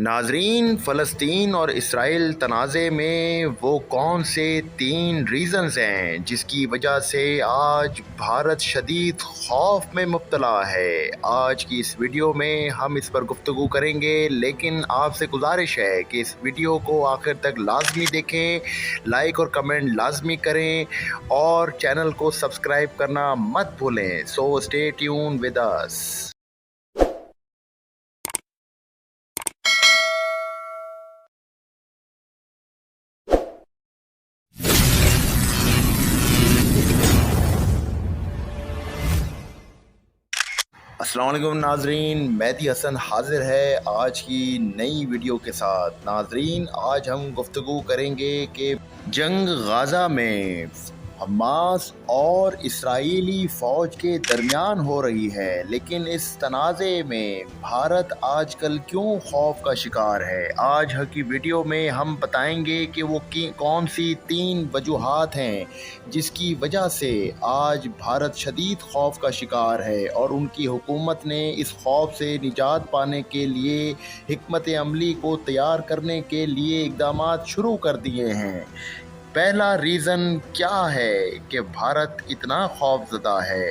नाजरीन, फ़लस्तीन और इसराइल तनाज़े में वो कौन से 3 रीज़न्स हैं जिसकी वजह से आज भारत शदीद खौफ में मुब्तला है। आज की इस वीडियो में हम इस पर गुफ्तगू करेंगे, लेकिन आपसे गुजारिश है कि इस वीडियो को आखिर तक लाजमी देखें, लाइक और कमेंट लाजमी करें और चैनल को सब्सक्राइब करना मत भूलें। So stay tune with us. अस्सलाम वालेकुम नाजरीन, मेहदी हसन हाजिर है आज की नई वीडियो के साथ। नाजरीन, आज हम गुफ्तगू करेंगे कि जंग गाज़ा में हमास और इसराइली फ़ौज के दरमियान हो रही है, लेकिन इस तनाज़े में भारत आजकल क्यों खौफ का शिकार है। आज की वीडियो में हम बताएंगे कि वो कौन सी 3 वजूहात हैं जिसकी वजह से आज भारत शदीद खौफ का शिकार है और उनकी हुकूमत ने इस खौफ से निजात पाने के लिए हिकमत अमली को तैयार करने के लिए इक़दामात शुरू कर दिए हैं। पहला रीज़न क्या है कि भारत इतना खौफज़दा है।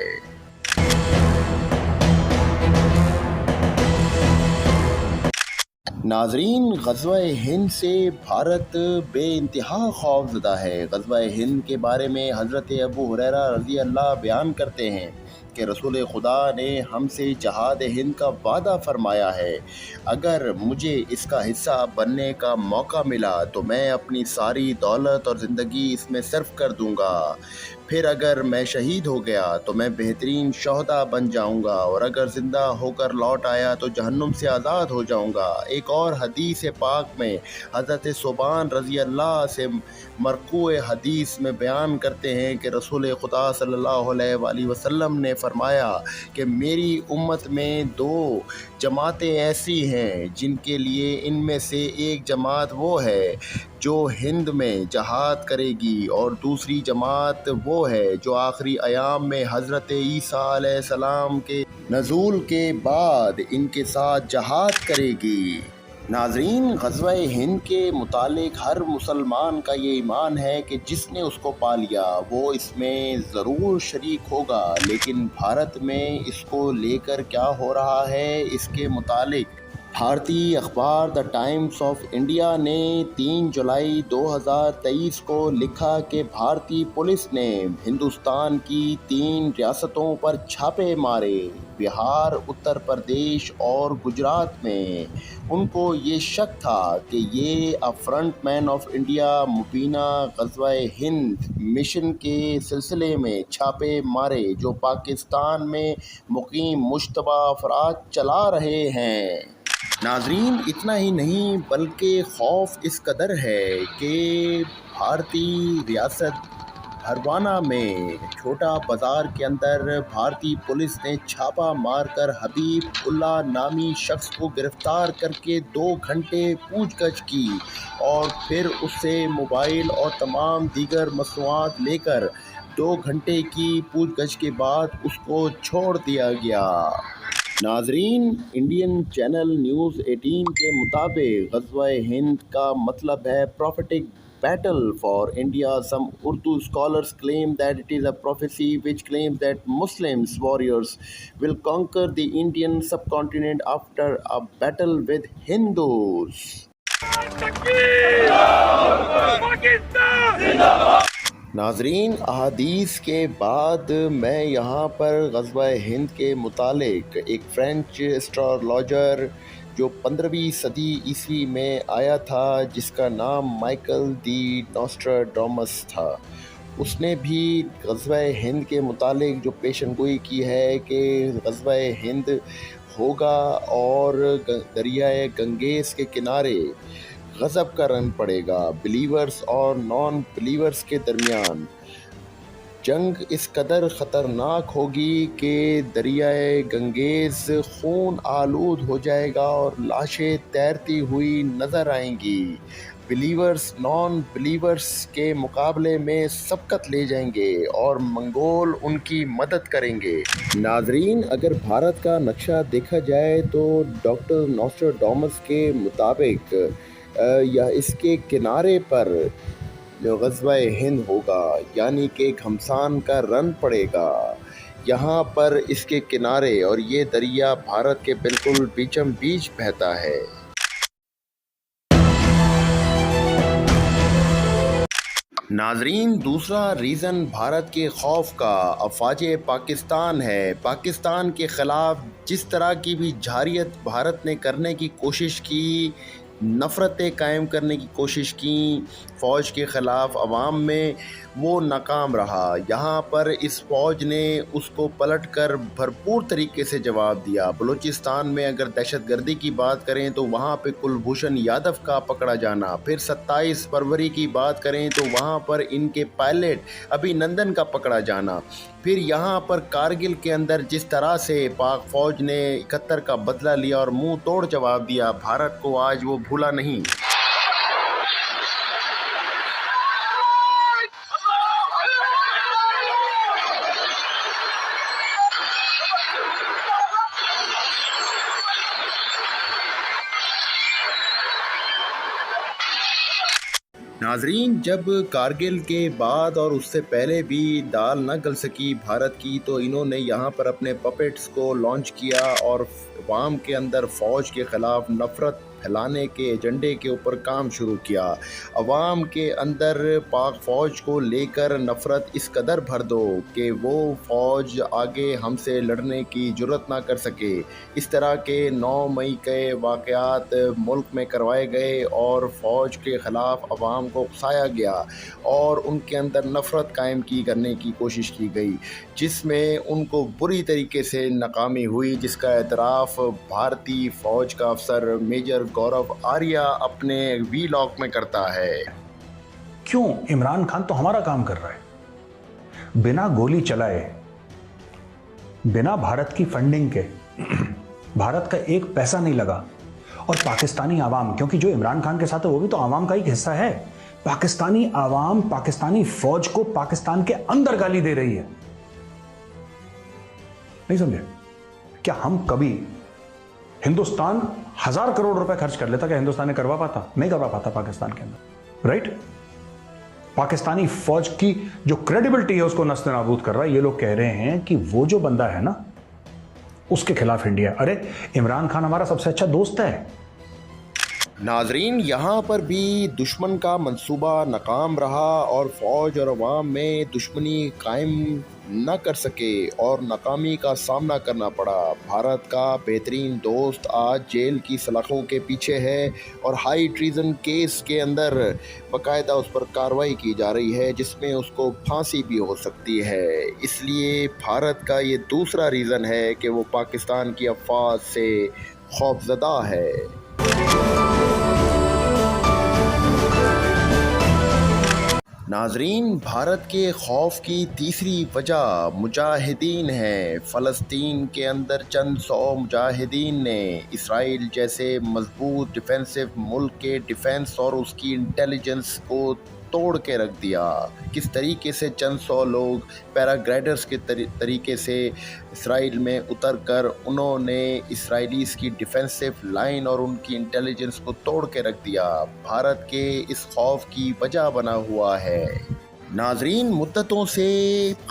नाजरीन, ग़ज़वा-ए हिंद से भारत बेइंतहा खौफज़दा है। ग़ज़वा-ए हिंद के बारे में हज़रत अबू हुरैरा रज़ी अल्लाह बयान करते हैं कि रसूल खुदा ने हमसे जहाद हिंद का वादा फरमाया है। अगर मुझे इसका हिस्सा बनने का मौका मिला तो मैं अपनी सारी दौलत और ज़िंदगी इसमें सर्फ कर दूंगा। फिर अगर मैं शहीद हो गया तो मैं बेहतरीन शहदा बन जाऊंगा, और अगर ज़िंदा होकर लौट आया तो जहन्नुम से आज़ाद हो जाऊंगा। एक और हदीस पाक में हज़रत सुबान रज़ी अल्लाह से मरक़ूए हदीस में बयान करते हैं कि रसूल खुदा सल्लल्लाहु अलैहि वसल्लम ने फरमाया कि मेरी उम्मत में 2 जमातें ऐसी हैं जिनके लिए इनमें से एक जमात वो है जो हिंद में जहाद करेगी, और दूसरी जमात वो है जो आखिरी अयाम में हज़रत ईसा अलैहिस्सलाम के नज़ूल के बाद इनके साथ जहाद करेगी। नाज़रीन, ग़ज़वा-ए हिंद के मुतालिक हर मुसलमान का ये ईमान है कि जिसने उसको पा लिया वो इसमें ज़रूर शरीक होगा, लेकिन भारत में इसको लेकर क्या हो रहा है इसके मुतालिक भारतीय अखबार द टाइम्स ऑफ इंडिया ने 3 जुलाई 2023 को लिखा कि भारतीय पुलिस ने हिंदुस्तान की 3 रियासतों पर छापे मारे। बिहार, उत्तर प्रदेश और गुजरात में उनको ये शक था कि ये फ्रंट मैन ऑफ इंडिया मुबीना ग़ज़वा-ए हिंद मिशन के सिलसिले में छापे मारे जो पाकिस्तान में मुकीम मुश्तबा अफराद चला रहे हैं। नाजरीन, इतना ही नहीं बल्कि खौफ इस कदर है कि भारतीय रियासत हरवाना में छोटा बाज़ार के अंदर भारतीय पुलिस ने छापा मारकर हबीब उल्लाह नामी शख्स को गिरफ़्तार करके 2 घंटे पूछताछ की और फिर उससे मोबाइल और तमाम दीगर मसनूआत लेकर 2 घंटे की पूछताछ के बाद उसको छोड़ दिया गया। नाजरीन, इंडियन चैनल न्यूज़ 18 के मुताबिक ग़ज़वा-ए हिंद का मतलब है prophetic battle for India. Some Urdu scholars claim that it is a prophecy which claims that Muslims warriors will conquer the Indian subcontinent after a battle with Hindus. नाजरीन, अहादीस के बाद मैं यहाँ पर ग़ज़वा-ए हिंद के मुतालिक एक फ्रेंच एस्ट्रोलॉजर जो 15वीं सदी ईस्वी में आया था जिसका नाम माइकल दी नॉस्ट्राडामस था, उसने भी ग़ज़वा-ए हिंद के मुतालिक जो पेशनगोई की है कि ग़ज़वा-ए हिंद होगा और दरियाए गंगेज़ के किनारे गज़ब का रन पड़ेगा। बिलीवर्स और नॉन बिलीवर्स के दरमियान जंग इस कदर ख़तरनाक होगी कि दरियाए गंगेज़ खून आलूद हो जाएगा और लाशें तैरती हुई नज़र आएंगी। بلیورز نان بلیورز کے مقابلے میں سبقت لے جائیں گے اور منگول ان کی مدد کریں گے۔ ناظرین، اگر بھارت کا نقشہ دیکھا جائے تو ڈاکٹر نوسٹراڈامس کے مطابق یا اس کے کنارے پر غزوہ ہند ہوگا، یعنی کہ گھمسان کا رن پڑے گا یہاں پر اس کے کنارے، اور یہ دریا بھارت کے بالکل بیچم بیچ بہتا ہے۔ ناظرین، دوسرا ریزن بھارت کے خوف کا افواج پاکستان ہے۔ پاکستان کے خلاف جس طرح کی بھی جارحیت بھارت نے کرنے کی کوشش کی، نفرتیں قائم کرنے کی کوشش کی فوج کے خلاف عوام میں، وہ ناکام رہا۔ یہاں پر اس فوج نے اس کو پلٹ کر بھرپور طریقے سے جواب دیا۔ بلوچستان میں اگر دہشت گردی کی بات کریں تو وہاں پہ کلبھوشن یادو کا پکڑا جانا، پھر 27 فروری کی بات کریں تو وہاں پر ان کے پائلٹ ابھی نندن کا پکڑا جانا، پھر یہاں پر کارگل کے اندر جس طرح سے پاک فوج نے 71 کا بدلہ لیا اور منہ توڑ جواب دیا، بھارت کو آج وہ بھولا نہیں۔ ناظرین، جب کارگل کے بعد اور اس سے پہلے بھی دال نہ گل سکی بھارت کی، تو انہوں نے یہاں پر اپنے پپیٹس کو لانچ کیا اور عوام کے اندر فوج کے خلاف نفرت پھیلانے کے ایجنڈے کے اوپر کام شروع کیا۔ عوام کے اندر پاک فوج کو لے کر نفرت اس قدر بھر دو کہ وہ فوج آگے ہم سے لڑنے کی جرت نہ کر سکے۔ اس طرح کے 9 مئی کے واقعات ملک میں کروائے گئے اور فوج کے خلاف عوام کو اکسایا گیا اور ان کے اندر نفرت قائم کرنے کی کوشش کی گئی، جس میں ان کو بری طریقے سے ناکامی ہوئی، جس کا اعتراف بھارتی فوج کا افسر میجر گورو آریہ اپنے وی لاگ میں کرتا ہے۔ کیوں عمران خان تو ہمارا کام کر رہا ہے، بنا گولی چلائے، بنا بھارت کی فنڈنگ کے بھارت کا ایک پیسہ نہیں لگا، اور پاکستانی عوام، کیونکہ جو عمران خان کے ساتھ ہے وہ بھی تو عوام کا ایک حصہ ہے، پاکستانی عوام پاکستانی فوج کو پاکستان کے اندر گالی دے رہی ہے۔ نہیں سمجھے؟ کیا ہم کبھی ہندوستان 1000 کروڑ روپے خرچ کر لیتا کہ ہندوستان نے کروا پاتا؟ نہیں کروا پاتا پاکستان کے اندر، رائٹ؟ پاکستانی فوج کی جو کریڈیبلٹی ہے اس کو نست نابود کر رہا ہے۔ یہ لوگ کہہ رہے ہیں کہ وہ جو بندہ ہے نا اس کے خلاف انڈیا، ارے عمران خان ہمارا سب سے اچھا دوست ہے۔ ناظرین، یہاں پر بھی دشمن کا منصوبہ ناکام رہا اور فوج اور عوام میں دشمنی قائم نہ کر سکے اور ناکامی کا سامنا کرنا پڑا۔ بھارت کا بہترین دوست آج جیل کی سلاخوں کے پیچھے ہے اور ہائی ٹریزن کیس کے اندر باقاعدہ اس پر کارروائی کی جا رہی ہے، جس میں اس کو پھانسی بھی ہو سکتی ہے۔ اس لیے بھارت کا یہ دوسرا ریزن ہے کہ وہ پاکستان کی افواج سے خوفزدہ ہے۔ ناظرین، بھارت کے خوف کی تیسری وجہ مجاہدین ہے۔ فلسطین کے اندر چند 100 مجاہدین نے اسرائیل جیسے مضبوط ڈیفینسو ملک کے ڈیفینس اور اس کی انٹیلیجنس کو توڑ کے رکھ دیا۔ کس طریقے سے چند 100 لوگ پیراگلائڈرز کے طریقے سے اسرائیل میں اتر کر انہوں نے اسرائیلیز کی ڈیفینسو لائن اور ان کی انٹیلیجنس کو توڑ کے رکھ دیا، بھارت کے اس خوف کی وجہ بنا ہوا ہے۔ ناظرین، مدتوں سے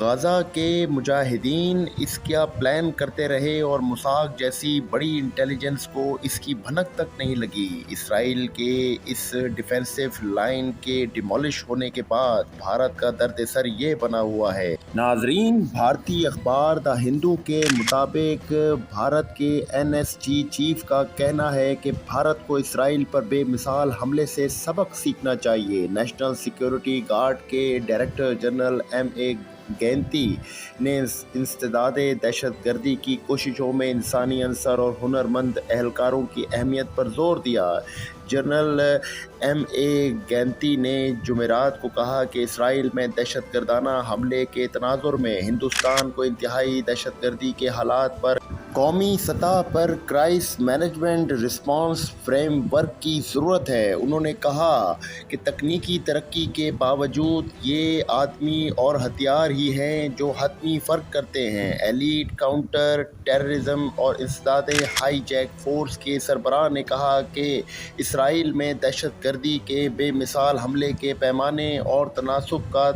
غزہ کے مجاہدین اس کا پلان کرتے رہے اور موساد جیسی بڑی انٹیلیجنس کو اس کی بھنک تک نہیں لگی۔ اسرائیل کے اس ڈیفینسو لائن کے ڈیمولش ہونے کے بعد بھارت کا درد سر یہ بنا ہوا ہے۔ ناظرین، بھارتی اخبار دا ہندو کے مطابق بھارت کے NSG چیف کا کہنا ہے کہ بھارت کو اسرائیل پر بے مثال حملے سے سبق سیکھنا چاہیے۔ نیشنل سیکیورٹی گارڈ کے ڈائریکٹر جنرل M.A. گینتی نے انسداد دہشت گردی کی کوششوں میں انسانی عنصر اور ہنرمند اہلکاروں کی اہمیت پر زور دیا۔ General M.A. گینتی نے جمعرات کو کہا کہ اسرائیل میں دہشت گردانہ حملے کے تناظر میں ہندوستان کو انتہائی دہشت گردی کے حالات پر कौमी सतह पर क्राइसिस मैनेजमेंट रिस्पांस फ्रेमवर्क की ज़रूरत है। उन्होंने कहा कि तकनीकी तरक्की के बावजूद ये आदमी और हथियार ही हैं जो हतमी फ़र्क करते हैं। एलीट काउंटर टेररिज्म और इंसदाद हाईजैक फोर्स के सरबराह ने कहा कि इसराइल में दहशतगर्दी के बेमिसाल हमले के पैमाने और तनासुब का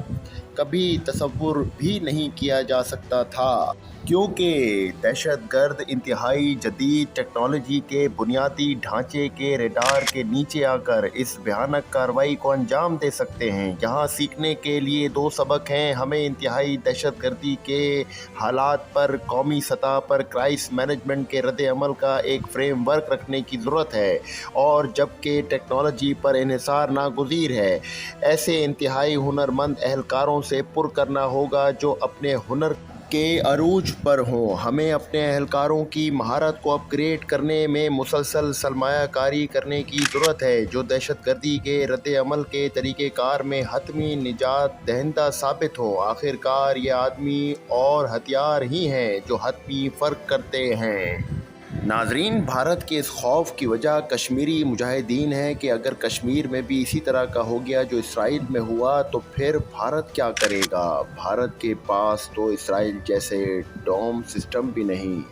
कभी तसव्वुर भी नहीं किया जा सकता था, क्योंकि दहशतगर्द इंतहाई जदीद टेक्नोलॉजी के बुनियादी ढांचे के रेडार के नीचे आकर इस भयानक कार्रवाई को अंजाम दे सकते हैं। यहाँ सीखने के लिए दो सबक हैं। हमें इंतहाई दहशतगर्दी के हालात पर कौमी सतह पर क्राइसिस मैनेजमेंट के रद्द अमल का एक फ्रेमवर्क रखने की ज़रूरत है, और जबकि टेक्नोलॉजी पर इन्हिसार नागुज़ीर है, ऐसे इंतहाई हुनरमंद एहलकारों से पुर करना होगा जो अपने हुनर के अरूज पर हों। हमें अपने एहलकारों की महारत को अपग्रेड करने में मुसलसल सरमायाकारी करने की ज़रूरत है, जो दहशतगर्दी के रद्द अमल के तरीक़ेकार में हतमी निजात दहिंदा साबित हो। आखिरकार ये आदमी और हथियार ही हैं जो हतमी फ़र्क करते हैं। नाजरीन, भारत के इस खौफ की वजह कश्मीरी मुजाहिदीन है कि अगर कश्मीर में भी इसी तरह का हो गया जो इसराइल में हुआ तो फिर भारत क्या करेगा। भारत के पास तो इसराइल जैसे डोम सिस्टम भी नहीं,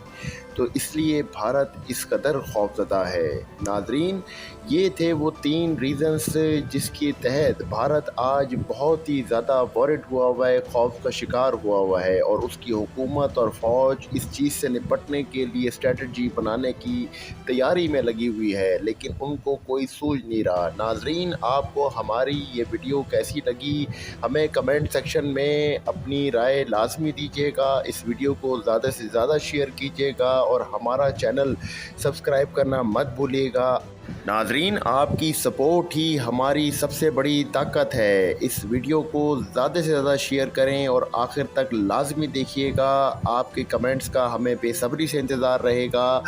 तो इसलिए भारत इस कदर खौफज़दा है। नाजरीन, ये थे वो 3 रीज़न्स जिसके तहत भारत आज बहुत ही ज़्यादा वॉरिड हुआ हुआ है, खौफ का शिकार हुआ है, और उसकी हुकूमत और फ़ौज इस चीज़ से निपटने के लिए स्ट्रेटजी बनाने की तैयारी में लगी हुई है, लेकिन उनको कोई सूझ नहीं रहा। नाजरीन, आपको हमारी ये वीडियो कैसी लगी, हमें कमेंट सेक्शन में अपनी राय लाजमी दीजिएगा। इस वीडियो को ज़्यादा से ज़्यादा शेयर कीजिएगा और हमारा चैनल सब्सक्राइब करना मत भूलिएगा। नाजरीन, आपकी सपोर्ट ही हमारी सबसे बड़ी ताकत है। इस वीडियो को ज़्यादा से ज़्यादा शेयर करें और आखिर तक लाजमी देखिएगा। आपके कमेंट्स का हमें बेसब्री से इंतज़ार रहेगा।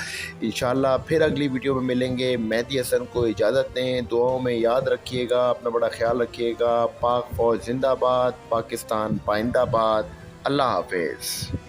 इंशाल्लाह फिर अगली वीडियो में मिलेंगे। मेहदी हसन को इजाज़त दें। दुआओं में याद रखिएगा, अपना बड़ा ख्याल रखिएगा। पाक फ़ौज जिंदाबाद, पाकिस्तान पाइंदाबाद। अल्लाह हाफिज़।